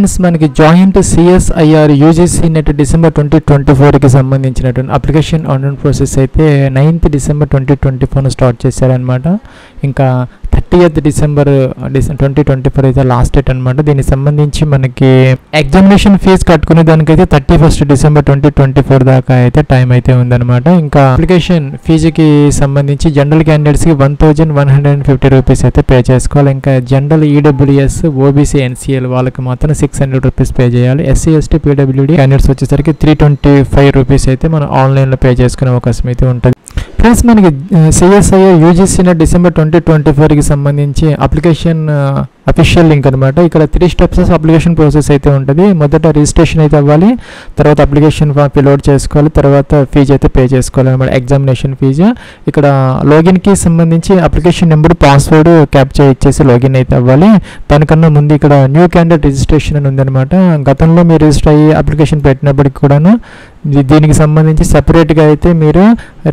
మనకి joint CSIR UGC NET December 2024కి సంబంధించినటువంటి అప్లికేషన్ ఆన్లైన్ ప్రాసెస్ అయితే 9th డిసెంబర్ 2024 స్టార్ట్ చేశారనమాట. ఇంకా 30th డిసెంబర్ 2024 అయితే లాస్ట్ డేట్ అనమాట. దీనికి సంబంధించి మనకి ఎగ్జామినేషన్ ఫీజు కట్టుకునే దానికైతే 31st డిసెంబర్ 2024 దాకా అయితే టైం అయితే ఉందన్నమాట. ఇంకా అప్లికేషన్ ఫీజుకి సంబంధించి జనరల్ క్యాండిడేట్స్కి 1150 రూపీస్ అయితే పే చేసుకోవాలి. ఇంకా జనరల్ ఈడబ్ల్యూఎస్ ఓబీసీ ఎన్సీఎల్ వాళ్ళకి మాత్రం 600 రూపీస్ పే చేయాలి. ఎస్సీ ఎస్టీ పీడబ్ల్యూడీ క్యాండిడేట్స్ వచ్చేసరికి 325 రూపీస్ అయితే మనం ఆన్లైన్లో పే చేసుకునే అవకాశం అయితే ఉంటుంది. ఫ్రెండ్స్, మనకి సిఎస్ఐఆర్ యూజీసీ నెట్ డిసెంబర్ 2024కి సంబంధించి అప్లికేషన్ అఫీషియల్ లింక్ అనమాట. ఇక్కడ 3 స్టెప్స్ అప్లికేషన్ ప్రాసెస్ అయితే ఉంటుంది. మొదట రిజిస్ట్రేషన్ అయితే అవ్వాలి, తర్వాత అప్లికేషన్ ఫామ్ ఫిల్అవుట్ చేసుకోవాలి, తర్వాత ఫీజు అయితే పే చేసుకోవాలి అనమాట, ఎగ్జామినేషన్ ఫీజు. ఇక్కడ లాగిన్కి సంబంధించి అప్లికేషన్ నెంబర్ పాస్వర్డ్ క్యాప్చర్ ఇచ్చేసి లాగిన్ అయితే అవ్వాలి. దానికన్నా ముందు ఇక్కడ న్యూ క్యాండిడేట్ రిజిస్ట్రేషన్ అని ఉందన్నమాట. గతంలో మీరు రిజిస్టర్ అయ్యి అప్లికేషన్ పెట్టినప్పటికి కూడాను దీనికి సంబంధించి సెపరేట్గా అయితే మీరు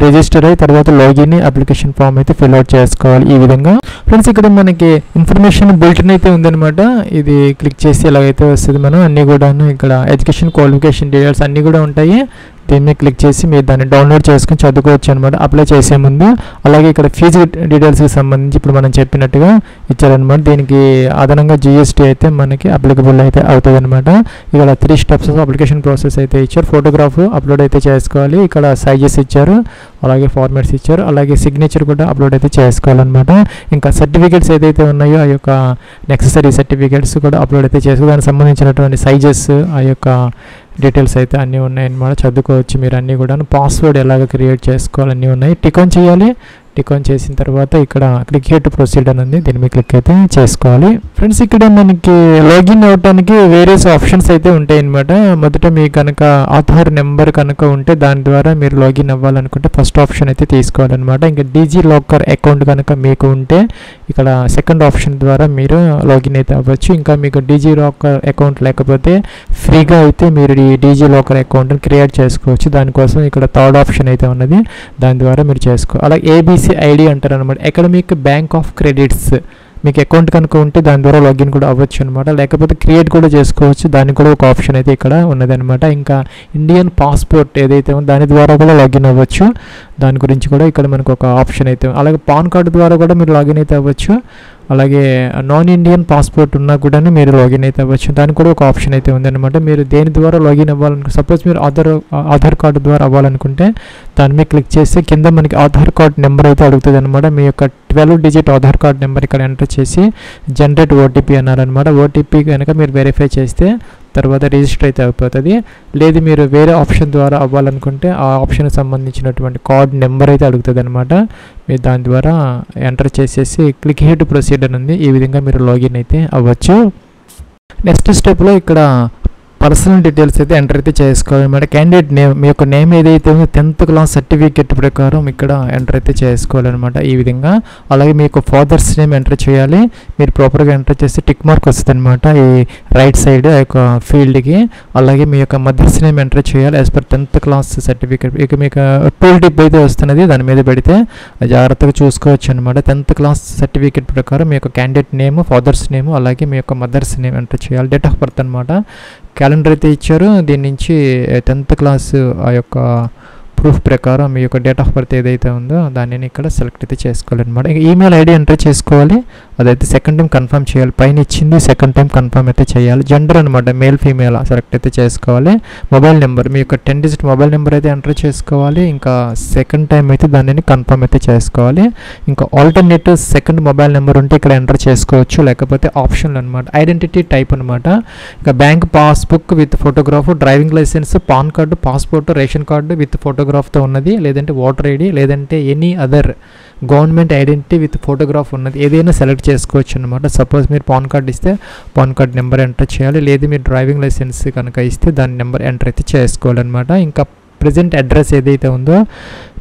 రిజిస్టర్ అయ్యి తర్వాత లాగిన్ అప్లికేషన్ ఫామ్ అయితే ఫిల్అవుట్ చేసుకోవాలి. ఈ విధంగా ఫ్రెండ్స్, ఇక్కడ మనకి ఇన్ఫర్మేషన్ బులెటిన్ అయితే ఉందన్నమాట. ఇది క్లిక్ చేసి ఎలాగైతే వస్తుంది, మనం అన్నీ కూడాను ఇక్కడ ఎడ్యుకేషన్ క్వాలిఫికేషన్ డీటెయిల్స్ అన్నీ కూడా ఉంటాయి. దీన్ని క్లిక్ చేసి మీరు దాన్ని డౌన్లోడ్ చేసుకుని చదువుకోవచ్చు అనమాట అప్లై చేసే ముందు. అలాగే ఇక్కడ ఫీజు డీటెయిల్స్కి సంబంధించి ఇప్పుడు మనం చెప్పినట్టుగా ఇచ్చారనమాట. దీనికి అదనంగా జిఎస్టీ అయితే మనకి అప్లికబుల్ అయితే అవుతుంది అనమాట. ఇక్కడ 3 స్టెప్స్ అప్లికేషన్ ప్రాసెస్ అయితే ఇచ్చారు. ఫోటోగ్రాఫ్ అప్లోడ్ అయితే చేసుకోవాలి, ఇక్కడ సైజెస్ ఇచ్చారు, అలాగే ఫార్మాట్స్ ఇచ్చారు, అలాగే సిగ్నేచర్ కూడా అప్లోడ్ అయితే చేసుకోవాలన్నమాట. ఇంకా సర్టిఫికేట్స్ ఏదైతే ఉన్నాయో ఆ యొక్క నెసెసరీ సర్టిఫికేట్స్ కూడా అప్లోడ్ అయితే చేసుకోవాలి. దానికి సంబంధించినటువంటి సైజెస్ ఆ యొక్క డీటెయిల్స్ అయితే అన్నీ ఉన్నాయన్నమాట. చదువుకోవచ్చు మీరు అన్నీ కూడా. పాస్వర్డ్ ఎలాగ క్రియేట్ చేసుకోవాలి అన్నీ ఉన్నాయి. టిక్ ఆన్ చేయాలి. టిక్ ఆన్ చేసిన తర్వాత ఇక్కడ క్లిక్ హియర్ టు ప్రొసీడ్ అని ఉంది, దీని మీద క్లిక్ అయితే చేసుకోవాలి. ఫ్రెండ్స్, ఇక్కడ మనకి లాగిన్ అవ్వడానికి వేరియస్ ఆప్షన్స్ అయితే ఉంటాయి అన్నమాట. మొదట మీ కనుక ఆధార్ నెంబర్ కనుక ఉంటే దాని ద్వారా మీరు లాగిన్ అవ్వాలనుకుంటే ఫస్ట్ ఆప్షన్ అయితే తీసుకోవాలన్నమాట. ఇంకా డీజీ లాకర్ అకౌంట్ కనుక మీకు ఉంటే ఇక్కడ సెకండ్ ఆప్షన్ ద్వారా మీరు లాగిన్ అయితే అవ్వచ్చు. ఇంకా మీకు డీజీ లాకర్ అకౌంట్ లేకపోతే ఫ్రీగా అయితే మీరు ఈ డీజీ లాకర్ అకౌంట్ని క్రియేట్ చేసుకోవచ్చు. దానికోసం ఇక్కడ థర్డ్ ఆప్షన్ అయితే ఉన్నది, దాని ద్వారా మీరు చేసుకోవాలి. అలాగే ఏబీసీ ఐడి అంటారు అనమాట, అకాడమిక్ బ్యాంక్ ఆఫ్ క్రెడిట్స్. మీకు అకౌంట్ కనుక ఉంటే దాని ద్వారా లాగిన్ కూడా అవ్వచ్చు అనమాట. లేకపోతే క్రియేట్ కూడా చేసుకోవచ్చు, దానికి కూడా ఒక ఆప్షన్ అయితే ఇక్కడ ఉన్నదనమాట. ఇంకా ఇండియన్ పాస్పోర్ట్ ఏదైతే ఉందో దాని ద్వారా కూడా లాగిన్ అవ్వచ్చు, దాని గురించి కూడా ఇక్కడ మనకు ఒక ఆప్షన్ అయితే. అలాగే పాన్ కార్డు ద్వారా కూడా మీరు లాగిన్ అయితే అవ్వచ్చు. అలాగే నాన్ ఇండియన్ పాస్పోర్ట్ ఉన్నా కూడా మీరు లాగిన్ అయితే అవ్వచ్చు, దానికి కూడా ఒక ఆప్షన్ అయితే ఉందన్నమాట. మీరు దేని ద్వారా లాగిన్ అవ్వాలనుకుంటే, సపోజ్ మీరు ఆధార్ కార్డు ద్వారా అవ్వాలనుకుంటే దాని మీద క్లిక్ చేస్తే కింద మనకి ఆధార్ కార్డ్ నెంబర్ అయితే అడుగుతుంది అనమాట. మీ యొక్క 12 డిజిట్ ఆధార్ కార్డ్ నెంబర్ ఇక్కడ ఎంటర్ చేసి జనరేట్ ఓటీపీ అన్నారనమాట. ఓటీపీ కనుక మీరు వెరిఫై చేస్తే తర్వాత రిజిస్టర్ అయితే అయిపోతుంది. లేదు మీరు వేరే ఆప్షన్ ద్వారా అవ్వాలనుకుంటే ఆ ఆప్షన్కి సంబంధించినటువంటి కార్డ్ నెంబర్ అయితే అడుగుతుంది అనమాట. మీరు దాని ద్వారా ఎంటర్ చేసేసి క్లిక్ హియర్ టు ప్రొసీడ్ అని ఉంది. ఈ విధంగా మీరు లాగిన్ అయితే అవ్వచ్చు. నెక్స్ట్ స్టెప్లో ఇక్కడ పర్సనల్ డీటెయిల్స్ అయితే ఎంటర్ అయితే చేసుకోవాలన్నమాట. క్యాండిడేట్ నేమ్, మీ యొక్క నేమ్ ఏదైతే ఉందో 10th క్లాస్ సర్టిఫికేట్ ప్రకారం ఇక్కడ ఎంటర్ అయితే చేసుకోవాలన్నమాట ఈ విధంగా. అలాగే మీ యొక్క ఫాదర్స్ నేమ్ ఎంటర్ చేయాలి. మీరు ప్రాపర్గా ఎంటర్ చేస్తే టిక్ మార్క్ వస్తుంది అనమాట ఈ రైట్ సైడ్ ఆ యొక్క ఫీల్డ్కి. అలాగే మీ యొక్క మదర్స్ నేమ్ ఎంటర్ చేయాలి as per 10th class certificate. ఇక మీకు టూల్ టిప్ అయితే వస్తున్నది, దాని మీద పెడితే జాగ్రత్తగా చూసుకోవచ్చు అనమాట. 10th క్లాస్ సర్టిఫికేట్ ప్రకారం మీ యొక్క క్యాండిడేట్ నేమ్, ఫాదర్స్ నేమ్, అలాగే మీ యొక్క మదర్స్ నేమ్ ఎంటర్ చేయాలి. డేట్ ఆఫ్ బర్త్ అనమాట. క్యాలెండర్ అయితే ఇచ్చారు, దీని నుంచి 10th క్లాస్ ఆ యొక్క ప్రూఫ్ ప్రకారం మీ యొక్క డేట్ ఆఫ్ బర్త్ ఏదైతే ఉందో దానిని ఇక్కడ సెలెక్ట్ అయితే చేసుకోవాలన్నమాట. ఇంకా ఈమెయిల్ ఐడి ఎంటర్ చేసుకోవాలి, అదైతే సెకండ్ టైం కన్ఫర్మ్ చేయాలి. పైన ఇచ్చింది సెకండ్ టైం కన్ఫర్మ్ అయితే చేయాలి. జెండర్ అనమాట, మేల్ ఫీమేల్ సెలెక్ట్ అయితే చేసుకోవాలి. మొబైల్ నెంబర్, మీ యొక్క 10 డిజిట్ మొబైల్ నెంబర్ అయితే ఎంటర్ చేసుకోవాలి. ఇంకా సెకండ్ టైం అయితే దానిని కన్ఫర్మ్ అయితే చేసుకోవాలి. ఇంకా ఆల్టర్నేటివ్ సెకండ్ మొబైల్ నెంబర్ ఉంటే ఇక్కడ ఎంటర్ చేసుకోవచ్చు, లేకపోతే ఆప్షన్లు అనమాట. ఐడెంటిటీ టైప్ అనమాట. ఇంకా bank passbook with photograph, driving license, PAN card, passport, ration card with ఫోటోగ్రాఫ్తో ఉన్నది, లేదంటే ఓటర్ ఐడి, లేదంటే any other government identity with photograph ఉన్నది, ఏదైనా సెలెక్ట్ చేసుకోవచ్చు అనమాట. సపోజ్ మీరు పాన్ కార్డ్ ఇస్తే పాన్ కార్డ్ నెంబర్ ఎంటర్ చేయాలి. లేదు మీరు డ్రైవింగ్ లైసెన్స్ కనుక ఇస్తే దాని నెంబర్ ఎంటర్ అయితే చేసుకోవాలన్నమాట. ఇంకా ప్రజెంట్ అడ్రస్ ఏదైతే ఉందో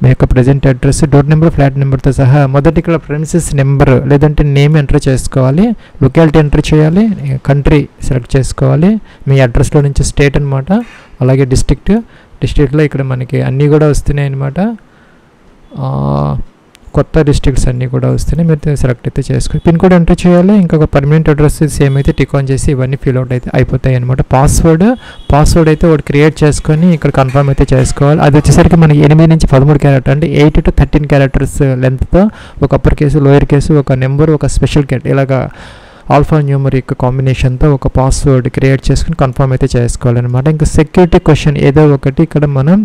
మీ యొక్క present address, door number, flat నెంబర్తో సహా మొదటి ఇక్కడ ప్రెమిసెస్ నెంబర్ లేదంటే నేమ్ ఎంటర్ చేసుకోవాలి. లొకాలిటీ ఎంటర్ చేయాలి. కంట్రీ సెలెక్ట్ చేసుకోవాలి, మీ అడ్రస్లో నుంచి స్టేట్ అనమాట. అలాగే డిస్ట్రిక్ట్లో ఇక్కడ మనకి అన్నీ కూడా వస్తున్నాయి అన్నమాట. కొత్త డిస్ట్రిక్ట్స్ అన్నీ కూడా వస్తున్నాయి. మీరు సెలెక్ట్ అయితే చేసుకోవాలి. పిన్ కోడ్ ఎంటర్ చేయాలి. ఇంకొక పర్మనెంట్ అడ్రస్ సేమ్ అయితే టిక్ ఆన్ చేసి ఇవన్నీ ఫిల్ అవుట్ అయితే అయిపోతాయి అనమాట. పాస్వర్డ్ అయితే ఒకటి క్రియేట్ చేసుకొని ఇక్కడ కన్ఫర్మ్ అయితే చేసుకోవాలి. అది వచ్చేసరికి మనకి 8 నుంచి 13 క్యారెక్టర్ అంటే 8 to 13 క్యారెక్టర్స్ లెంత్తో ఒక అప్పర్ కేసు, లోయర్ కేసు, ఒక నెంబర్, ఒక స్పెషల్ క్యారెక్టర్ ఇలాగా ఆల్ఫా న్యూమరిక్ కాంబినేషన్తో ఒక పాస్వర్డ్ క్రియేట్ చేసుకుని కన్ఫర్మ్ అయితే చేసుకోవాలన్నమాట. ఇంకా సెక్యూరిటీ క్వశ్చన్ ఏదో ఒకటి ఇక్కడ మనం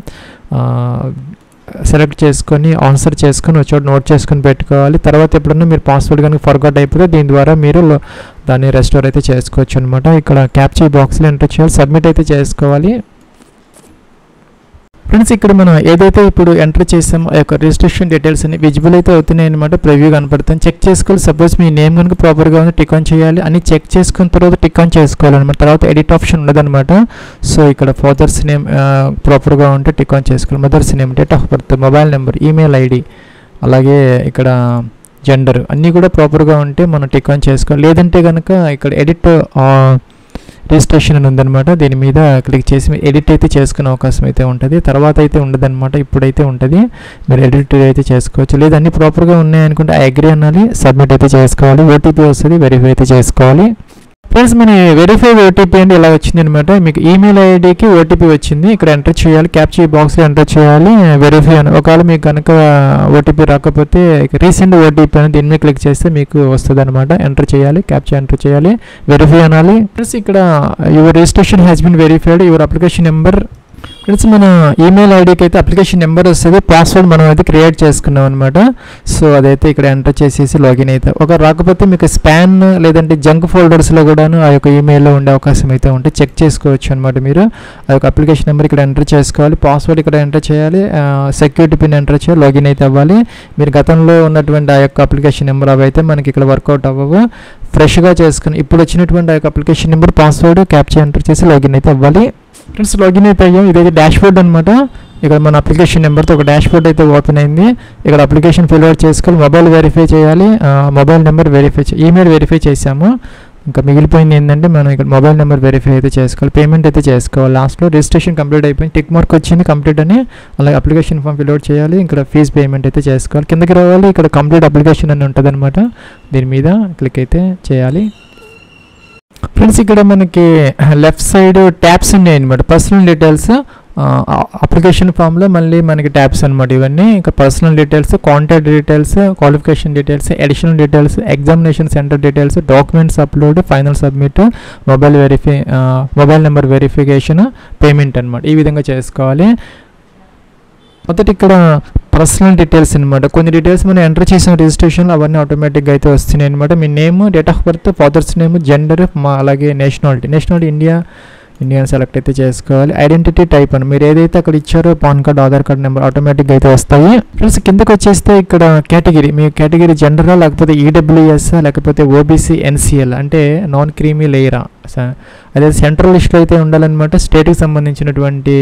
సెలెక్ట్ చేసుకొని ఆన్సర్ చేసుకొని వచ్చి నోట్ చేసుకొని పెట్టుకోవాలి. తర్వాత ఎప్పుడన్నా మీరు పాస్వర్డ్ కనుక ఫర్గాట్ అయిపోతే దీని ద్వారా మీరు దాన్ని రెస్టోర్ అయితే చేసుకోవచ్చు అనమాట. ఇక్కడ క్యాప్చా బాక్స్లో ఎంటర్ చేయాలి, సబ్మిట్ అయితే చేసుకోవాలి. ఫ్రెండ్స్ ఇక్కడ మనం ఏదైతే ఇప్పుడు ఎంటర్ చేసామో ఆ యొక్క రిజిస్ట్రేషన్ డీటెయిల్స్ అన్ని విజిబుల్ అయితే అవుతున్నాయి అనమాట. ప్రివ్యూ కనపడుతుంది. చెక్ చేసుకోవాలి. సపోజ్ మీ నేమ్ కనుక ప్రాపర్గా ఉంది టిక్ ఆన్ చేయాలి. అని చెక్ చేసుకున్న తర్వాత టిక్ ఆన్ చేసుకోవాలన్నమాట. తర్వాత ఎడిట్ ఆప్షన్ ఉండదన్నమాట. సో ఇక్కడ ఫాదర్స్ నేమ్ ప్రాపర్గా ఉంటే టిక్ ఆన్ చేసుకోవాలి. Mother's name, date of birth, mobile number, email ID, అలాగే ఇక్కడ జెండర్ అన్నీ కూడా ప్రాపర్గా ఉంటే మనం టిక్ ఆన్ చేసుకోవాలి. లేదంటే కనుక ఇక్కడ ఎడిట్ రిజిస్ట్రేషన్ అని ఉందన్నమాట. దీని మీద క్లిక్ చేసి ఎడిట్ అయితే చేసుకునే అవకాశం అయితే ఉంటుంది. తర్వాత అయితే ఉండదన్నమాట. ఇప్పుడైతే ఉంటుంది. మీరు ఎడిట్ అయితే చేసుకోవచ్చు. లేదా అన్ని ప్రాపర్గా ఉన్నాయనుకుంటే అగ్రీ అనాలి, సబ్మిట్ అయితే చేసుకోవాలి. ఓటీపీ వస్తుంది, వెరిఫై అయితే చేసుకోవాలి. ఫ్రెండ్స్ మన వెరిఫై ఓటీపీ అంటే ఇలా వచ్చింది అనమాట. మీకు ఈమెయిల్ ఐడికి ఓటీపీ వచ్చింది. ఇక్కడ ఎంటర్ చేయాలి. క్యాప్చా బాక్స్లో ఎంటర్ చేయాలి. వెరిఫై అని ఒకవేళ మీకు కనుక ఓటీపీ రాకపోతే రీసెంట్ ఓటీపీ అని దీని మీద క్లిక్ చేస్తే మీకు వస్తుంది అనమాట. ఎంటర్ చేయాలి, క్యాప్చా ఎంటర్ చేయాలి, వెరిఫై అనాలి. ఫ్రెండ్స్ ఇక్కడ your registration has been verified, your application number. Friends మన ఈమెయిల్ ఐడికి అయితే అప్లికేషన్ నెంబర్ వస్తుంది. పాస్వర్డ్ మనం అయితే క్రియేట్ చేసుకున్నాం అనమాట. సో అదైతే ఇక్కడ ఎంటర్ చేసేసి లాగిన్ అయితే ఒక రాకపోతే మీకు స్పామ్ లేదంటే జంక్ ఫోల్డర్స్లో కూడాను ఆ యొక్క ఈమెయిల్లో ఉండే అవకాశం అయితే ఉంటే చెక్ చేసుకోవచ్చు అనమాట. మీరు ఆ యొక్క అప్లికేషన్ నెంబర్ ఇక్కడ ఎంటర్ చేసుకోవాలి. పాస్వర్డ్ ఇక్కడ ఎంటర్ చేయాలి. సెక్యూరిటీ పిన్ ఎంటర్ చేయాలి. లాగిన్ అయితే అవ్వాలి. మీరు గతంలో ఉన్నటువంటి ఆ యొక్క అప్లికేషన్ నెంబర్ అవి అయితే మనకి ఇక్కడ వర్కౌట్ అవ్వవు. ఫ్రెష్గా చేసుకుని ఇప్పుడు వచ్చినటువంటి ఆ యొక్క application number, password, captcha enter చేసి లాగిన్ అయితే అవ్వాలి. ఫ్రెండ్స్ లాగిన్ అయితే అయ్యాం. ఇదైతే డాష్ బోర్డ్ అనమాట. ఇక్కడ మన అప్లికేషన్ నెంబర్తో ఒక డాష్ బోర్డ్ అయితే ఓపెన్ అయింది. ఇక్కడ అప్లికేషన్ ఫిల్ అవుట్ చేసుకోవాలి. మొబైల్ వెరిఫై చేయాలి, mobile number verify email verify చేసాము. ఇంకా మిగిలిపోయింది ఏంటంటే మనం ఇక్కడ మొబైల్ నెంబర్ వెరిఫై అయితే చేసుకోవాలి. పేమెంట్ అయితే చేసుకోవాలి. లాస్ట్లో రిజిస్ట్రేషన్ కంప్లీట్ అయిపోయింది. టిక్ మార్క్ వచ్చింది కంప్లీట్ అని. అలాగే అప్లికేషన్ ఫామ్ ఫిల్ అవుట్ చేయాలి. ఇక్కడ ఫీజ్ పేమెంట్ అయితే చేసుకోవాలి. కిందకి రావాలి. ఇక్కడ కంప్లీట్ అప్లికేషన్ అని ఉంటుంది అనమాట. దీని మీద క్లిక్ అయితే చేయాలి. ఫ్రెండ్స్ ఇక్కడ మనకి లెఫ్ట్ సైడ్ ట్యాబ్స్ ఉన్నాయి అనమాట. పర్సనల్ డీటెయిల్స్ అప్లికేషన్ ఫామ్లో మళ్ళీ మనకి ట్యాబ్స్ అనమాట. ఇవన్నీ ఇంకా personal details, contact details, qualification details, additional details, examination centre details, documents upload, final submit, mobile number verification, payment అనమాట. ఈ విధంగా చేసుకోవాలి. మొదటి ఇక్కడ పర్సనల్ డీటెయిల్స్ అనమాట. కొన్ని డీటెయిల్స్ మనం ఎంటర్ చేసిన రిజిస్ట్రేషన్లో అవన్నీ ఆటోమేటిక్గా అయితే వస్తున్నాయి అనమాట. మీ name, date of birth, father's name, gender, అలాగే నేషనాలిటీ ఇండియన్ సెలెక్ట్ అయితే చేసుకోవాలి. ఐడెంటిటీ టైప్ అని మీరు ఏదైతే అక్కడ ఇచ్చారో PAN card, Aadhaar card number ఆటోమేటిక్గా అయితే వస్తాయి. ప్లస్ కిందకి వచ్చేస్తే ఇక్కడ కేటగిరీ, మీ కేటగిరీ జనరల్ లేకపోతే ఈడబ్ల్యూఎస్ లేకపోతే ఓబీసీ ఎన్సీఎల్ అంటే నాన్ క్రీమీ లేయరా, అదే సెంట్రల్ లిస్ట్లో అయితే ఉండాలన్నమాట. స్టేట్కి సంబంధించినటువంటి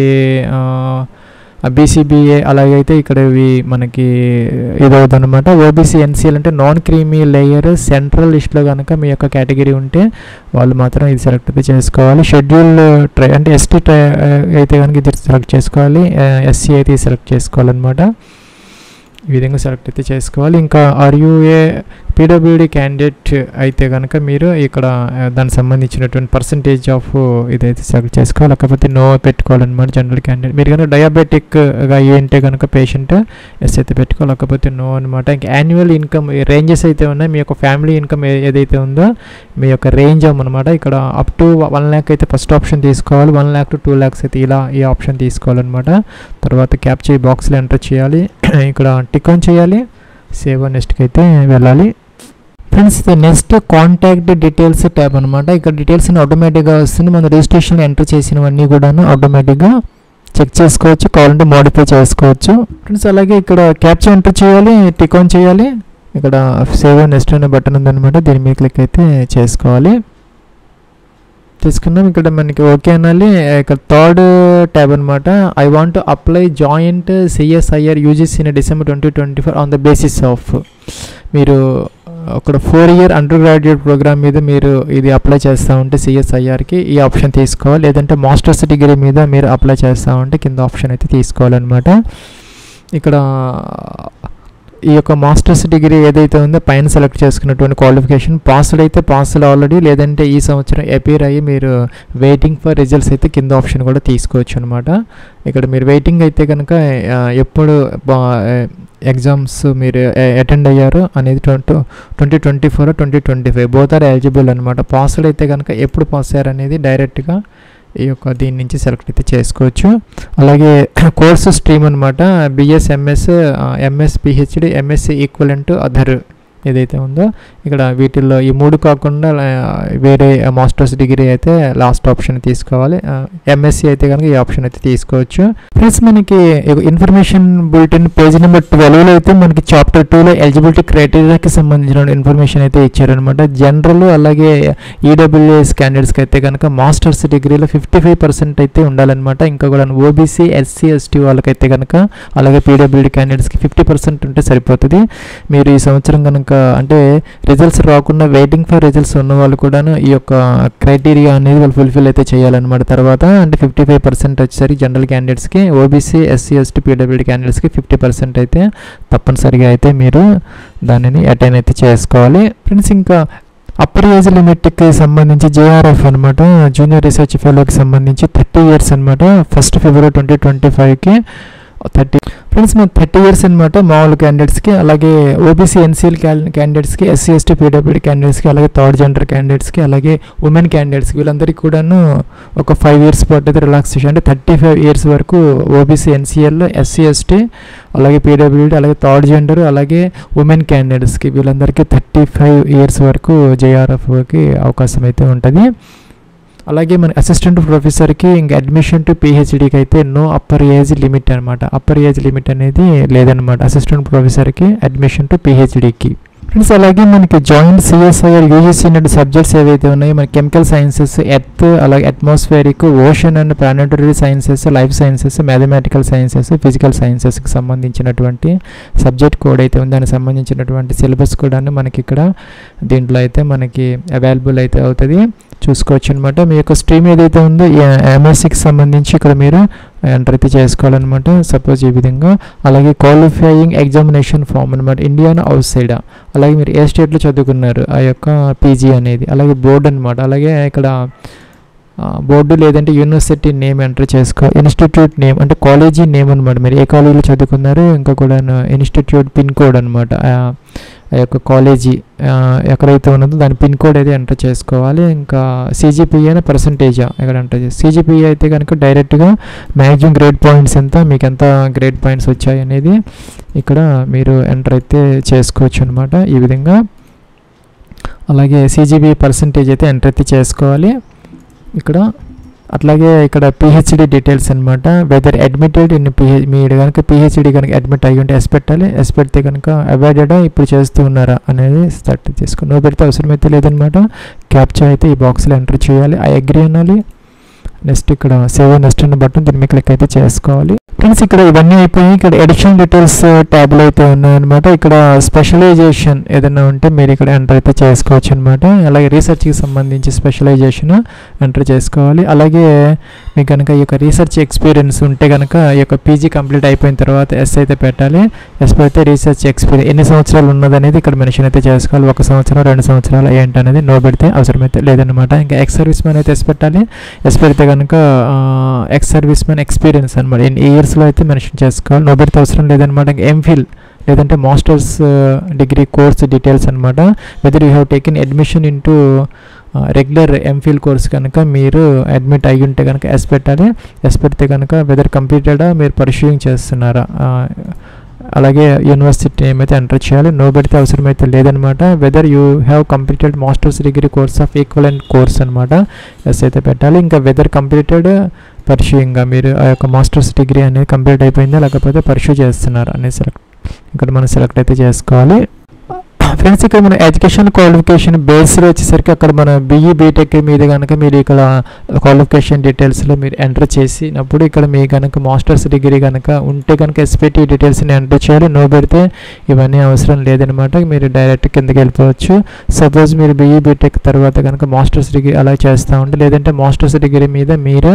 బీసీబీఏ అలాగైతే ఇక్కడ ఇవి మనకి ఇదవుతుంది అనమాట. ఓబీసీ ఎన్సీఎల్ అంటే నాన్ క్రీమీ లేయర్ సెంట్రల్ లిస్ట్లో కనుక మీ యొక్క కేటగిరీ ఉంటే వాళ్ళు మాత్రం ఇది సెలెక్ట్ అయితే చేసుకోవాలి. షెడ్యూల్ ట్రై అంటే ఎస్టీ ట్రై అయితే కనుక ఇది సెలెక్ట్ చేసుకోవాలి. ఎస్సీ అయితే సెలెక్ట్ చేసుకోవాలన్నమాట. ఈ విధంగా సెలెక్ట్ అయితే చేసుకోవాలి. ఇంకా ఆర్యూఏ పీడబ్ల్యూడీ క్యాండిడేట్ అయితే కనుక మీరు ఇక్కడ దానికి సంబంధించినటువంటి పర్సంటేజ్ ఆఫ్ ఇదైతే సెలెక్ట్ చేసుకోవాలి. లేకపోతే నో పెట్టుకోవాలన్నమాట. జనరల్ క్యాండిడేట్ మీరు కనుక డయాబెటిక్గా ఏంటే కనుక పేషెంట్ ఎస్ అయితే పెట్టుకోవాలి, లేకపోతే నో అనమాట. ఇంకా యాన్యువల్ ఇన్కమ్ రేంజెస్ అయితే ఉన్నాయి. మీ యొక్క ఫ్యామిలీ ఇన్కమ్ ఏదైతే ఉందో మీ యొక్క రేంజ్ అనమాట. ఇక్కడ అప్ టు 1 lakh అయితే ఫస్ట్ ఆప్షన్ తీసుకోవాలి. 1 lakh to 2 lakhs అయితే ఇలా ఈ ఆప్షన్ తీసుకోవాలన్నమాట. తర్వాత క్యాప్చా బాక్స్లో ఎంటర్ చేయాలి. ఇక్కడ టిక్ ఆన్ చేయాలి. సేవ్ నెక్స్ట్కి అయితే వెళ్ళాలి. Friends next contact details tab అనమాట. ఇక్కడ డీటెయిల్స్ ఆటోమేటిక్గా వస్తుంది. మనం రిజిస్ట్రేషన్లో ఎంటర్ చేసినవన్నీ కూడాను ఆటోమేటిక్గా చెక్ చేసుకోవచ్చు, కావాలంటే మోడిఫై చేసుకోవచ్చు. ఫ్రెండ్స్ అలాగే ఇక్కడ క్యాప్చా ఎంటర్ చేయాలి, టిక్ ఆన్ చేయాలి. ఇక్కడ సేవ్ నెక్స్ట్ అనే బటన్ ఉందన్నమాట. దీని మీద క్లిక్ అయితే చేసుకోవాలి. తీసుకున్నాం. ఇక్కడ మనకి ఓకే అనాలి. ఇక్కడ థర్డ్ ట్యాబ్ అనమాట. I want to apply joint CSIR UGC in December 2024 on the basis of మీరు అక్కడ 4-year అండర్ గ్రాడ్యుయేట్ ప్రోగ్రామ్ మీద మీరు ఇది అప్లై చేస్తూ ఉంటే సిఎస్ఐఆర్కి ఈ ఆప్షన్ తీసుకోవాలి. లేదంటే మాస్టర్స్ డిగ్రీ మీద మీరు అప్లై చేస్తూ ఉంటే కింద ఆప్షన్ అయితే తీసుకోవాలన్నమాట. ఇక్కడ ఈ యొక్క మాస్టర్స్ డిగ్రీ ఏదైతే ఉందో పైన సెలెక్ట్ చేసుకున్నటువంటి క్వాలిఫికేషన్ పాస్డ్ అయితే పాస్డ్ ఆల్రెడీ, లేదంటే ఈ సంవత్సరం అపీర్ అయ్యి మీరు వెయిటింగ్ ఫర్ రిజల్ట్స్ అయితే కింద ఆప్షన్ కూడా తీసుకోవచ్చు అనమాట. ఇక్కడ మీరు వెయిటింగ్ అయితే కనుక ఎప్పుడు ఎగ్జామ్స్ మీరు అటెండ్ అయ్యారు అనేది 2024 2025 బోత్ ఆర్ ఎలిజిబుల్ అనమాట. పాస్డ్ అయితే కనుక ఎప్పుడు పాస్ అయ్యారు అనేది డైరెక్ట్గా ఈ యొక్క దీని నుంచి సెలెక్ట్ అయితే చేసుకోవచ్చు. అలాగే కోర్సు స్ట్రీమ్ అనమాట, BS, MS, MS, PhD, MSc equivalent other ఏదైతే ఉందో ఇక్కడ వీటిల్లో ఈ 3 కాకుండా వేరే మాస్టర్స్ డిగ్రీ అయితే లాస్ట్ ఆప్షన్ తీసుకోవాలి. ఎంఎస్సి అయితే కనుక ఈ ఆప్షన్ అయితే తీసుకోవచ్చు. ఫ్రెండ్స్ మనకి ఇన్ఫర్మేషన్ బులెటిన్ పేజ్ నెంబర్ 12లో అయితే మనకి చాప్టర్ 2లో ఎలిజిబిలిటీ క్రైటీరియాకి సంబంధించిన ఇన్ఫర్మేషన్ అయితే ఇచ్చారనమాట. జనరల్ అలాగే ఈడబ్ల్యూఎస్ క్యాండిడేట్స్కి అయితే కనుక మాస్టర్స్ డిగ్రీలో 55% అయితే ఉండాలన్నమాట. ఇంకా కూడా ఓబీసీ, ఎస్సీ, ఎస్టీ వాళ్ళకైతే కనుక అలాగే పీడబ్ల్యూడీ క్యాండిడేట్స్కి 50% ఉంటే సరిపోతుంది. మీరు ఈ సంవత్సరం కనుక అంటే రిజల్ట్స్ రాకుండా వెయిటింగ్ ఫర్ రిజల్ట్స్ ఉన్న వాళ్ళు కూడా ఈ యొక్క క్రైటీరియా అనేది వాళ్ళు ఫుల్ఫిల్ అయితే చేయాలన్నమాట. తర్వాత అంటే 55% వచ్చేసరికి జనరల్ క్యాండిడేట్స్కి, ఓబీసీ, ఎస్సీ, ఎస్టీ, పీడబ్ల్యూడీ క్యాండిడేట్స్కి 50% అయితే తప్పనిసరిగా అయితే మీరు దానిని అటైన్ అయితే చేసుకోవాలి. ఫ్రెండ్స్ ఇంకా అప్పర్ ఏజ్ లిమిట్కి సంబంధించి జేఆర్ఎఫ్ అనమాట, జూనియర్ రీసెర్చ్ ఫెలోకి సంబంధించి 30 years అనమాట. 1 February 2025కి 30. ఫ్రెండ్స్ మన 30 years అనమాట మామూలు క్యాండిడేట్స్కి, అలాగే ఓబీసీ, ఎన్సీఎల్ క్యాండిడేట్స్కి, ఎస్సీ, ఎస్టీ, పీడబ్ల్యూడీ క్యాండిడేట్స్కి, అలాగే థర్డ్ జెండర్ క్యాండిడేట్స్కి, అలాగే ఉమెన్ క్యాండిడేట్స్కి వీళ్ళందరికీ కూడాను ఒక 5 years పాటు అయితే రిలాక్సేషన్ అంటే 35 years వరకు ఓబీసీ, ఎన్సీఎల్, ఎస్సీ, ఎస్టీ, అలాగే పీడబ్ల్యూడీ, అలాగే థర్డ్ జెండర్, అలాగే ఉమెన్ క్యాండిడేట్స్కి వీళ్ళందరికీ 35 years వరకు జేఆర్ఎఫ్కి అవకాశం అయితే ఉంటుంది. అలాగే మన అసిస్టెంట్ ప్రొఫెసర్కి ఇంకా అడ్మిషన్ టు పిహెచ్డీకి అయితే నో అప్పర్ ఏజ్ లిమిట్ అనమాట. అప్పర్ ఏజ్ లిమిట్ అనేది లేదనమాట అసిస్టెంట్ ప్రొఫెసర్కి అడ్మిషన్ టు పిహెచ్డీకి. ఫ్రెండ్స్ అలాగే మనకి joint CSIR UGC NET subjects ఏవైతే ఉన్నాయో మన కెమికల్ సైన్సెస్, ఎర్త్, అలాగే atmospheric, ocean and planetary sciences, life sciences, mathematical sciences, physical సైన్సెస్కి సంబంధించినటువంటి సబ్జెక్ట్ కోడ్ అయితే ఉంది. దానికి సంబంధించినటువంటి సిలబస్ కూడా మనకి ఇక్కడ దీంట్లో అయితే మనకి అవైలబుల్ అయితే అవుతుంది, చూసుకోవచ్చు అనమాట. మీ యొక్క స్ట్రీమ్ ఏదైతే ఉందో ఎంఎస్సికి సంబంధించి ఇక్కడ మీరు ఎంటర్ అయితే చేసుకోవాలన్నమాట. సపోజ్ ఈ విధంగా. అలాగే క్వాలిఫైయింగ్ ఎగ్జామినేషన్ ఫామ్ అనమాట, ఇండియన్ అవుట్ సైడ్, అలాగే మీరు ఏ స్టేట్లో చదువుకున్నారు ఆ యొక్క పీజీ అనేది, అలాగే బోర్డు అనమాట. అలాగే ఇక్కడ బోర్డు లేదంటే యూనివర్సిటీ నేమ్ ఎంటర్ చేసుకో, ఇన్స్టిట్యూట్ నేమ్ అంటే కాలేజీ నేమ్ అనమాట, మీరు ఏ కాలేజీలో చదువుకున్నారు, ఇంకా కూడా ఇన్స్టిట్యూట్ పిన్ కోడ్ అనమాట, ఆ యొక్క కాలేజీ ఎక్కడైతే ఉన్నదో దాని పిన్ కోడ్ అయితే ఎంటర్ చేసుకోవాలి. ఇంకా సిజిపిఏ అనే పర్సంటేజా ఇక్కడ ఎంటర్ చేసి, సిజిపిఏ అయితే కనుక డైరెక్ట్గా మ్యాక్సిమం గ్రేడ్ పాయింట్స్ ఎంత, మీకు ఎంత గ్రేడ్ పాయింట్స్ వచ్చాయి అనేది ఇక్కడ మీరు ఎంటర్ అయితే చేసుకోవచ్చు అనమాట ఈ విధంగా. అలాగే సిజిపిఏ పర్సంటేజ్ అయితే ఎంటర్ అయితే చేసుకోవాలి ఇక్కడ. అట్లాగే ఇక్కడ పిహెచ్డి డీటెయిల్స్ అనమాట, వెదర్ అడ్మిటెడ్ ఇన్ మీరు కనుక పిహెచ్డి కనుక అడ్మిట్ అయ్యి ఉంటే ఎస్ పెట్టాలి, ఎస్ పెడితే కనుక అవాయిడెడా ఇప్పుడు చేస్తూ ఉన్నారా అనేది స్టార్ట్ చేసుకోండి. నో పెడితే అవసరమైతే లేదనమాట. క్యాప్చా అయితే ఈ బాక్స్లో ఎంటర్ చేయాలి, ఐ అగ్రీ అనాలి. నెక్స్ట్ ఇక్కడ సేవ్ నెక్స్ట్ అన్న బటన్ దీని మీద క్లిక్ అయితే చేసుకోవాలి. ఫ్రెండ్స్ ఇక్కడ ఇవన్నీ అయిపోయి ఇక్కడ ఎడిషన్ డీటెయిల్స్ ట్యాబ్లో అయితే ఉన్నాయన్నమాట. ఇక్కడ స్పెషలైజేషన్ ఏదైనా ఉంటే మీరు ఇక్కడ ఎంటర్ అయితే చేసుకోవచ్చు అనమాట. అలాగే రీసెర్చ్కి సంబంధించి స్పెషలైజేషన్ ఎంటర్ చేసుకోవాలి. అలాగే మీకు కనుక ఈ యొక్క రీసెర్చ్ ఎక్స్పీరియన్స్ ఉంటే కనుక ఈ యొక్క పీజీ కంప్లీట్ అయిపోయిన తర్వాత ఎస్ అయితే పెట్టాలి. ఎస్ పెడితే రీసెర్చ్ ఎక్స్పీరియన్స్ ఎన్ని సంవత్సరాలు ఉన్నదనేది ఇక్కడ మెన్షన్ అయితే చేసుకోవాలి. 1 సంవత్సరం 2 సంవత్సరాలు ఏంటి అనేది నో పెడితే అవసరమైతే లేదనమాట. ఇంకా ఎక్స్ సర్వీస్ మ్యాన్ అయితే ఎస్ పెట్టాలి. ఎస్ పెడితే కనుక ఎక్స్ సర్వీస్ మ్యాన్ ఎక్స్పీరియన్స్ అనమాట ఎన్ని ఇయర్స్లో అయితే మెన్షన్ చేసుకోవాలి. నో పెడితే అవసరం లేదనమాట. ఇంకా ఎంఫిల్ లేదంటే మాస్టర్స్ డిగ్రీ కోర్స్ డీటెయిల్స్ అనమాట, whether you have taken admission into regular MPhil course కనుక మీరు అడ్మిట్ అయ్యి ఉంటే కనుక ఎస్ పెట్టాలి. ఎస్ పెడితే కనుక వెదర్ కంప్లీటెడా మీరు పర్సూయింగ్ చేస్తున్నారా, అలాగే యూనివర్సిటీ నేమ్ అయితే ఎంటర్ చేయాలి. నో పెడితే అవసరమైతే లేదనమాట. Whether you have completed masters degree course of equivalent course అనమాట, ఎస్ అయితే పెట్టాలి. ఇంకా వెదర్ కంప్లీటెడ్ పర్సూయింగ్గా మీరు ఆ యొక్క మాస్టర్స్ డిగ్రీ అనేది కంప్లీట్ అయిపోయిందా లేకపోతే పర్సూ చేస్తున్నారు అనేది ఇక్కడ మనం సెలెక్ట్ అయితే చేసుకోవాలి. ఫ్రెండ్స్ ఇక్కడ మన ఎడ్యుకేషన్ క్వాలిఫికేషన్ బేస్లో వచ్చేసరికి అక్కడ మన బీఈ బీటెక్ మీద కనుక మీరు ఇక్కడ క్వాలిఫికేషన్ డీటెయిల్స్లో మీరు ఎంటర్ చేసినప్పుడు ఇక్కడ మీ కనుక మాస్టర్స్ డిగ్రీ కనుక ఉంటే కనుక ఎస్పీటీ డీటెయిల్స్ని ఎంటర్ చేయాలి. నో పెడితే ఇవన్నీ అవసరం లేదనమాట, మీరు డైరెక్ట్ కిందకి వెళ్ళిపోవచ్చు. సపోజ్ మీరు బీఈ బీటెక్ తర్వాత కనుక మాస్టర్స్ డిగ్రీ అలా చేస్తూ ఉంటే, లేదంటే మాస్టర్స్ డిగ్రీ మీద మీరు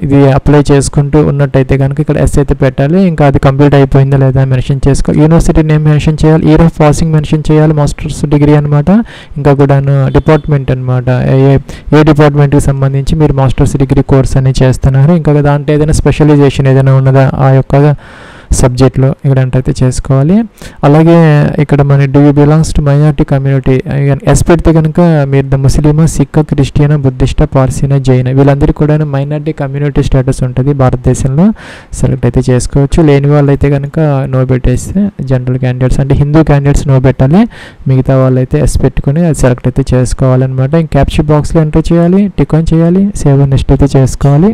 ఇది అప్లై చేసుకుంటూ ఉన్నట్టయితే కనుక ఇక్కడ ఎస్ అయితే పెట్టాలి. ఇంకా అది కంప్లీట్ అయిపోయిందా లేదా మెన్షన్ చేసుకోవాలి. యూనివర్సిటీ నేమ్ మెన్షన్ చేయాలి, ఇయర్ ఆఫ్ పాసింగ్ మెన్షన్ చేయాలి, మాస్టర్స్ డిగ్రీ అనమాట. ఇంకా కూడా డిపార్ట్మెంట్ అనమాట, ఏ డిపార్ట్మెంట్కి సంబంధించి మీరు మాస్టర్స్ డిగ్రీ కోర్స్ అని చేస్తున్నారు. ఇంకా దాంట్లో ఏదైనా స్పెషలైజేషన్ ఏదైనా ఉన్నదా ఆ యొక్క సబ్జెక్ట్లో ఇక్కడంటైతే చేసుకోవాలి. అలాగే ఇక్కడ మన do you belongs to minority community yes పెడితే కనుక మీరు ముస్లిమా, సిక్, క్రిస్టియన్, బుద్ధిస్ట్, పార్సీనా, జైన్ వీళ్ళందరికీ కూడా మైనారిటీ కమ్యూనిటీ స్టేటస్ ఉంటుంది భారతదేశంలో, సెలెక్ట్ అయితే చేసుకోవచ్చు. లేని వాళ్ళు అయితే కనుక నో పెట్టేస్తే జనరల్ క్యాండిడేట్స్ అంటే హిందూ క్యాండిడేట్స్ నో పెట్టాలి, మిగతా వాళ్ళు అయితే ఎస్ పెట్టుకుని అది సెలెక్ట్ అయితే చేసుకోవాలన్నమాట. ఇంకా క్యాప్చర్ బాక్స్లో ఎంటర్ చేయాలి, టిక్ ఆన్ చేయాలి, సేవ్ నెక్స్ట్ అయితే చేసుకోవాలి.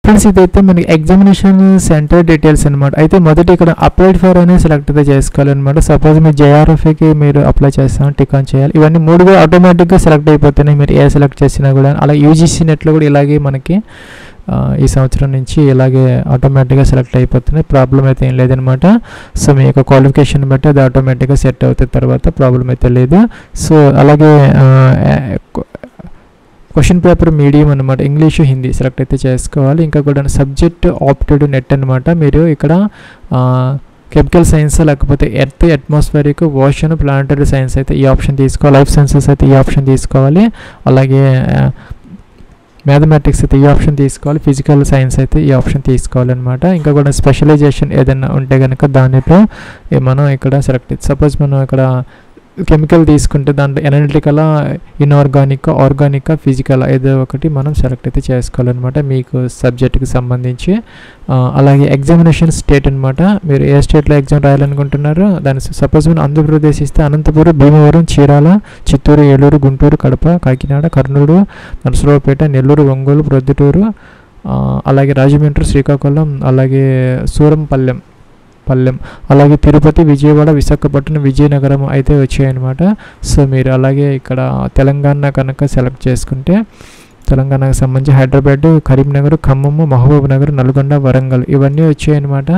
ఫ్రెండ్స్ ఇదైతే మనకి ఎగ్జామినేషన్ సెంటర్ డీటెయిల్స్ అనమాట. అయితే మొదటి ఇక్కడ అప్లైడ్ ఫర్ అనేది సెలెక్ట్ అయితే చేసుకోవాలన్నమాట. సపోజ్ మీరు జేఆర్ఎఫ్కి మీరు అప్లై చేస్తాం, టిక్ ఆన్ చేయాలి. ఇవన్నీ 3 కూడా ఆటోమేటిక్గా సెలెక్ట్ అయిపోతున్నాయి మీరు ఏ సెలెక్ట్ చేసినా కూడా. అలా యూజీసీ నెట్లో కూడా ఇలాగే మనకి ఈ సంవత్సరం నుంచి ఇలాగే ఆటోమేటిక్గా సెలెక్ట్ అయిపోతున్నాయి, ప్రాబ్లం అయితే ఏం లేదనమాట. సో మీ యొక్క క్వాలిఫికేషన్ బట్టి అది ఆటోమేటిక్గా సెట్ అవుతుంది, తర్వాత ప్రాబ్లం అయితే లేదు. సో అలాగే క్వశ్చన్ పేపర్ మీడియం అనమాట, ఇంగ్లీషు, హిందీ సెలెక్ట్ అయితే చేసుకోవాలి. ఇంకా కూడా సబ్జెక్ట్ ఆప్టెడ్ నెట్ అనమాట. మీరు ఇక్కడ కెమికల్ సైన్స్ లేకపోతే earth, atmospheric, ocean, planetary science అయితే ఈ ఆప్షన్ తీసుకోవాలి. లైఫ్ సైన్సెస్ అయితే ఈ ఆప్షన్ తీసుకోవాలి. అలాగే మ్యాథమెటిక్స్ అయితే ఈ ఆప్షన్ తీసుకోవాలి. ఫిజికల్ సైన్స్ అయితే ఈ ఆప్షన్ తీసుకోవాలన్నమాట. ఇంకా కూడా స్పెషలైజేషన్ ఏదైనా ఉంటే కనుక దానితో మనం ఇక్కడ సెలెక్ట్, సపోజ్ మనం ఇక్కడ కెమికల్ తీసుకుంటే దాంట్లో ఎనలిటికల్, ఇన్ఆర్గానిక్, ఆర్గానిక్, ఫిజికల్ ఏదో ఒకటి మనం సెలెక్ట్ అయితే చేసుకోవాలన్నమాట మీకు సబ్జెక్ట్కి సంబంధించి. అలాగే ఎగ్జామినేషన్ స్టేట్ అనమాట, మీరు ఏ స్టేట్లో ఎగ్జామ్ రాయాలనుకుంటున్నారో దాని సపోజ్ మీరు ఆంధ్రప్రదేశ్ ఇస్తే అనంతపురం, భీమవరం, చీరాల, చిత్తూరు, ఏలూరు, గుంటూరు, కడప, కాకినాడ, కర్నూలు, నరసరావుపేట, నెల్లూరు, ఒంగోలు, ప్రొద్దుటూరు, అలాగే రాజమండ్రి, శ్రీకాకుళం, అలాగే సూరంపల్లెం, అలాగే తిరుపతి, విజయవాడ, విశాఖపట్నం, విజయనగరం అయితే వచ్చాయన్నమాట. సో మీరు అలాగే ఇక్కడ తెలంగాణ కనుక సెలెక్ట్ చేసుకుంటే తెలంగాణకు సంబంధించి హైదరాబాద్, కరీంనగర్, ఖమ్మం, మహబూబ్ నగర్, నల్గొండ, వరంగల్ ఇవన్నీ వచ్చాయన్నమాట.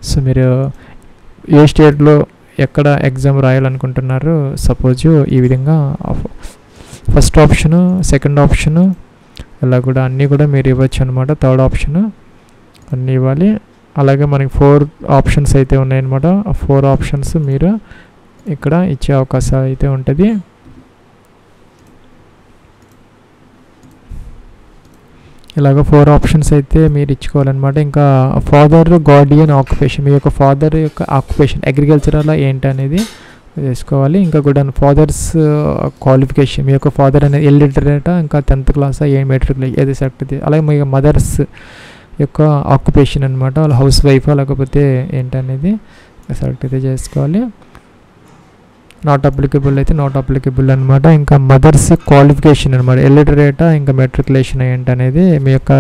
సో మీరు ఏ స్టేట్లో ఎక్కడ ఎగ్జామ్ రాయాలనుకుంటున్నారు సపోజ్ ఈ విధంగా ఫస్ట్ ఆప్షను, సెకండ్ ఆప్షను ఇలా కూడా అన్నీ కూడా మీరు ఇవ్వచ్చు అనమాట. థర్డ్ ఆప్షను అన్నీ ఇవ్వాలి. అలాగే మనకి 4 ఆప్షన్స్ అయితే ఉన్నాయన్నమాట. 4 ఆప్షన్స్ మీరు ఇక్కడ ఇచ్చే అవకాశం అయితే ఉంటుంది. ఇలాగ 4 ఆప్షన్స్ అయితే మీరు ఇచ్చుకోవాలన్నమాట. ఇంకా ఫాదర్, గార్డియన్, ఆక్యుపేషన్, మీ యొక్క ఫాదర్ యొక్క ఆక్యుపేషన్ అగ్రికల్చరల్ ఏంటి అనేది చేసుకోవాలి. ఇంకా కూడా ఫాదర్స్ క్వాలిఫికేషన్, మీ యొక్క ఫాదర్ అనేది ఇల్లిటరేటా, ఇంకా 10th క్లాస్, ఏ మెట్రిక్ ఏది సెలెక్ట్ అయితే. అలాగే మీ మదర్స్ యొక్క ఆక్యుపేషన్ అనమాట, వాళ్ళ హౌస్ వైఫా లేకపోతే ఏంటనేది సెలెక్ట్ అయితే చేసుకోవాలి. నాట్ అప్లికబుల్ అయితే నాట్ అప్లికబుల్ అనమాట. ఇంకా మదర్స్ క్వాలిఫికేషన్ అనమాట, ఇల్లిటరేటా ఇంకా మెట్రికులేషన్ ఏంటనేది మీ యొక్క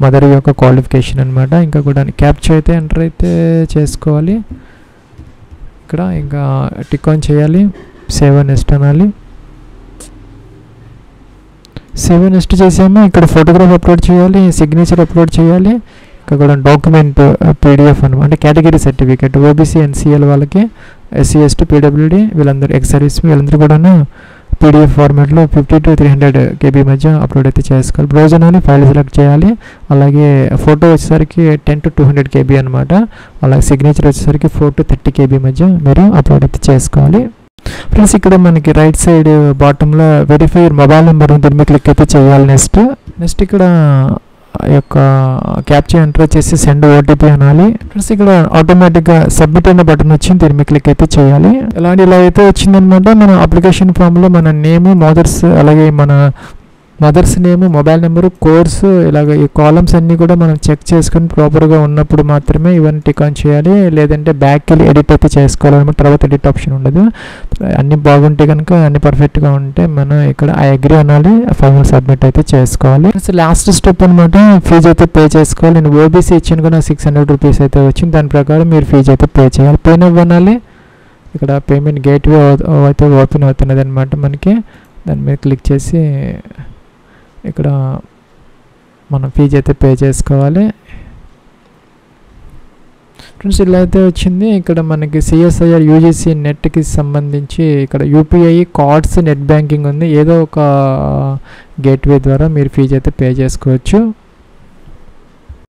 మదర్ యొక్క క్వాలిఫికేషన్ అనమాట. ఇంకా కూడా క్యాప్చర్ అయితే ఎంటర్ అయితే చేసుకోవాలి ఇక్కడ. ఇంకా టిక్ ఆన్ చేయాలి, సేవ్ నెక్స్ట్ అనాలి. సేవ్ నెక్స్ట్ చేసాము. ఇక్కడ ఫోటోగ్రాఫ్ అప్లోడ్ చేయాలి, సిగ్నేచర్ అప్లోడ్ చేయాలి. ఇక్కడ కూడా డాక్యుమెంట్ పీడిఎఫ్ అనమాట, అంటే కేటగిరీ సర్టిఫికేట్ ఓబీసీ, ఎన్సీఎల్ వాళ్ళకి, ఎస్సీ, ఎస్టీ, పీడబ్ల్యూడీ వీళ్ళందరూ, ఎక్స్ సర్వీస్ వీళ్ళందరూ కూడా పీడిఎఫ్ ఫార్మాట్లో 50 to 300 KB మధ్య అప్లోడ్ అయితే చేసుకోవాలి. బ్రౌజ్ అని ఫైల్ సెలెక్ట్ చేయాలి. అలాగే ఫోటో వచ్చేసరికి 10 to 200 KB అనమాట. అలాగే సిగ్నేచర్ వచ్చేసరికి 4 to 30 KB మధ్య మీరు అప్లోడ్ అయితే చేసుకోవాలి. ఫ్రెండ్స్ ఇక్కడ మనకి రైట్ సైడ్ బాటంలో వెరిఫై మొబైల్ నెంబర్ ఉంటుంది, మీరు క్లిక్ అయితే చేయాలి. నెక్స్ట్ ఇక్కడ యొక్క క్యాప్చర్ ఎంటర్ చేసి సెండ్ ఓటీపీ అనాలి. ఫ్రెండ్స్ ఇక్కడ ఆటోమేటిక్గా సబ్మిట్ అనే బటన్ వచ్చింది, దీన్ని మీరు క్లిక్ అయితే చేయాలి. ఇలా అయితే వచ్చిందనమాట. మన అప్లికేషన్ ఫామ్లో మన నేము, మదర్స్, అలాగే మన mother's name, mobile number, course, ఇలాగ ఈ కాలమ్స్ అన్నీ కూడా మనం చెక్ చేసుకుని ప్రాపర్గా ఉన్నప్పుడు మాత్రమే ఇవన్నీ టిక్ ఆన్ చేయాలి. లేదంటే బ్యాక్కి వెళ్ళి ఎడిట్ అయితే చేసుకోవాలన్నమాట. తర్వాత ఎడిట్ ఆప్షన్ ఉండదు. అన్నీ బాగుంటే కనుక అన్ని పర్ఫెక్ట్గా ఉంటే మనం ఇక్కడ ఐ అగ్రీ అనాలి, ఫైనల్ సబ్మిట్ అయితే చేసుకోవాలి. లాస్ట్ స్టెప్ అనమాట, ఫీజు అయితే పే చేసుకోవాలి. నేను ఓబీసీ ఇచ్చాను కూడా 600 రూపీస్ అయితే వచ్చింది, దాని ప్రకారం మీరు ఫీజు అయితే పే చేయాలి. పే నవ్ అనాలి. ఇక్కడ పేమెంట్ గేట్వే అయితే ఓపెన్ అవుతున్నది అనమాట మనకి. దాని మీద క్లిక్ చేసి ఇక్కడ మనం ఫీజు అయితే పే చేసుకోవాలి. ఫ్రెండ్స్ ఇలా అయితే వచ్చింది. ఇక్కడ మనకి సిఎస్ఐఆర్ యూజీసీ నెట్కి సంబంధించి ఇక్కడ యూపీఐ, కార్డ్స్, నెట్ బ్యాంకింగ్ ఉంది. ఏదో ఒక గేట్వే ద్వారా మీరు ఫీజు అయితే పే చేసుకోవచ్చు.